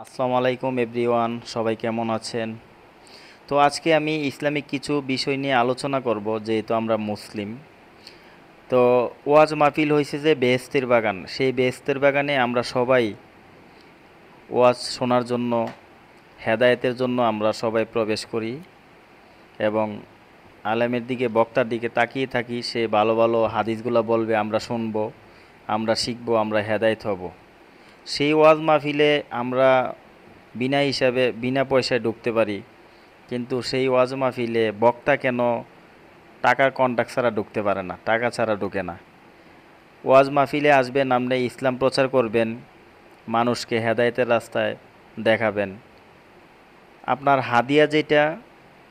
আসসালামু আলাইকুম এভরিওয়ান, সবাই কেমন আছেন? তো আজকে আমি ইসলামিক কিছু বিষয় নিয়ে আলোচনা করব, যেহেতু আমরা মুসলিম। তো ওয়াজ মাহফিল হয়েছে যে বেহেশতের বাগান, সেই বেহেশতের বাগানে আমরা সবাই ওয়াজ শোনার জন্য, হেদায়েতের জন্য আমরা সবাই প্রবেশ করি এবং আলেমের দিকে, বক্তার দিকে তাকিয়ে থাকি। সে ভালো ভালো হাদিসগুলো বলবে, আমরা শুনব, আমরা শিখব, আমরা হেদায়েত হব। সেই ওয়াজ মাহফিলে আমরা বিনা হিসাবে, বিনা পয়সায় ঢুকতে পারি, কিন্তু সেই ওয়াজ মাহফিলে বক্তা কেন টাকার কন্ট্রাক্ট ছাড়া ঢুকতে পারে না, টাকা ছাড়া ঢুকে না? ওয়াজ মাহফিলে আসবেন, আপনি ইসলাম প্রচার করবেন, মানুষকে হেদায়েতের রাস্তায় দেখাবেন। আপনার হাদিয়া যেটা,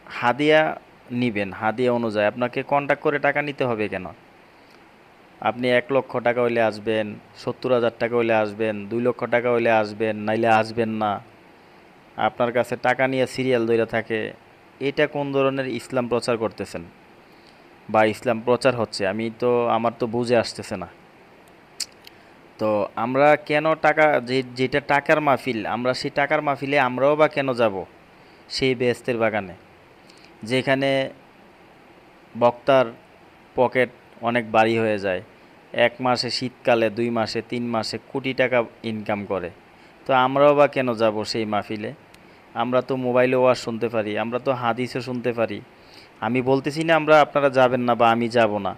হাদিয়া নিবেন, হাদিয়া অনুযায়ী আপনাকে কন্ট্রাক্ট করে টাকা নিতে হবে কেন? আপনি 1,00,000 টাকা হইলে আসবেন, 70,000 টাকা হইলে আসবেন, 2 লক্ষ টাকা হইলে আসবেন, নাইলে আসবেন না। আপনার কাছে টাকা নিয়ে সিরিয়াল ধরে থাকে। এটা কোন ধরনের ইসলাম প্রচার করতেছেন বা ইসলাম প্রচার হচ্ছে, আমার তো বুঝে আসতেছে না। তো আমরা কেন টাকা, যেটা টাকার মাহফিল, আমরা সেই টাকার মাহফিলে আমরাও বা কেন যাব? সেই বেহেশতের বাগানে, যেখানে বক্তার পকেট অনেক ভারী হয়ে যায়, 1 মাসে, শীতকালে 2 মাসে, 3 মাসে কোটি টাকা ইনকাম করে। তো আমরাও বা কেন যাব সেই মাহফিলে? আমরা তো মোবাইলে ওয়াজ শুনতে পারি, আমরা তো হাদিসও শুনতে পারি। আমি বলতেছি না আপনারা যাবেন না বা আমি যাব না,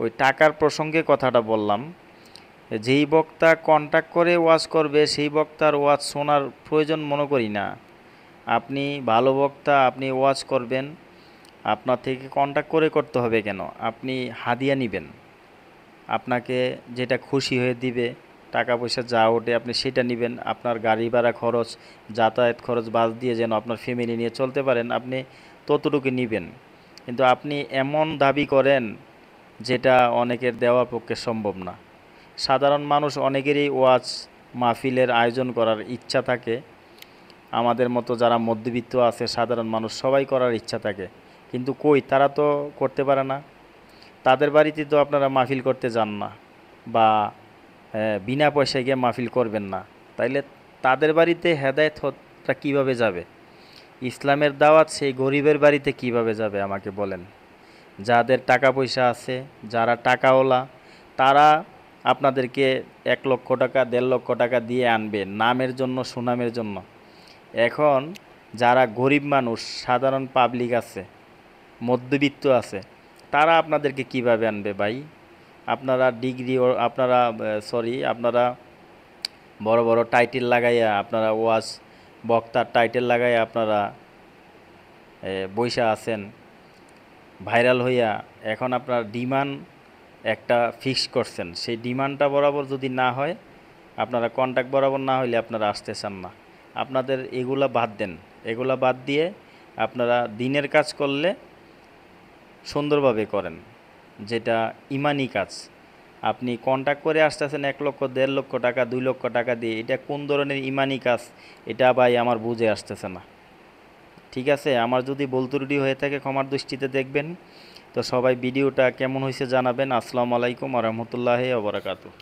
ওই টাকার প্রসঙ্গে কথাটা বললাম। যেই বক্তা কন্ট্যাক্ট করে ওয়াজ করবে, সেই বক্তার ওয়াজ শোনার প্রয়োজন মনে করি না। আপনি ভালো বক্তা, আপনি ওয়াজ করবেন, আপনার থেকে কন্ট্যাক্ট করে করতে হবে কেন? আপনি হাদিয়া নেবেন, আপনাকে যেটা খুশি হয়ে দিবে, টাকা পয়সা যা ওঠে আপনি সেটা নেবেন। আপনার গাড়ি ভাড়া খরচ, যাতায়াত খরচ বাদ দিয়ে যেন আপনার ফ্যামিলি নিয়ে চলতে পারেন, আপনি ততটুকু নেবেন। কিন্তু আপনি এমন দাবি করেন যেটা অনেকের দেওয়ার পক্ষে সম্ভব না। সাধারণ মানুষ অনেকেরই ওয়াজ মাহফিলের আয়োজন করার ইচ্ছা থাকে। আমাদের মতো যারা মধ্যবিত্ত আছে, সাধারণ মানুষ, সবাই করার ইচ্ছা থাকে, কিন্তু কই, তারা তো করতে পারে না। তাদের বাড়িতে তো আপনারা মাহফিল করতে যান না, বা বিনা পয়সায় গিয়ে মাহফিল করবেন না। তাইলে তাদের বাড়িতে হেদায়েতটা কীভাবে যাবে? ইসলামের দাওয়াত সেই গরিবের বাড়িতে কিভাবে যাবে আমাকে বলেন? যাদের টাকা পয়সা আছে, যারা টাকাওয়ালা, তারা আপনাদেরকে 1,00,000 টাকা, 1,50,000 টাকা দিয়ে আনবে নামের জন্য, সুনামের জন্য। এখন যারা গরিব মানুষ, সাধারণ পাবলিক আছে, মধ্যবিত্ত আছে, তারা আপনাদেরকে কিভাবে আনবে ভাই? আপনারা ডিগ্রি, আপনারা বড় বড় টাইটেল লাগাইয়া, আপনারা ওয়াজ বক্তার টাইটেল লাগাইয়া আপনারা বইসা আছেন ভাইরাল হইয়া। এখন আপনার ডিমান্ড একটা ফিক্স করছেন, সেই ডিমান্ডটা বরাবর যদি না হয়, আপনারা কন্ট্যাক্ট বরাবর না হইলে আপনারা আসতে চান না। আপনাদের এগুলা বাদ দেন, এগুলা বাদ দিয়ে আপনারা দিনের কাজ করলে সুন্দরভাবে করেন, যেটা ইমানি কাজ। আপনি কন্ট্যাক্ট করে আসতেছেন 1 লক্ষ, 1.5 লক্ষ টাকা, 2 লক্ষ টাকা দিয়ে, এটা কোন ধরনের ইমানি কাজ? এটা ভাই আমার বুঝে আসতেছে না। ঠিক আছে, আমার যদি ভুল ত্রুটি হয়ে থাকে ক্ষমার দৃষ্টিতে দেখবেন। তো সবাই ভিডিওটা কেমন হয়েছে জানাবেন। আসসালামু আলাইকুম ওয়া রাহমাতুল্লাহি ওয়া বারাকাতুহু।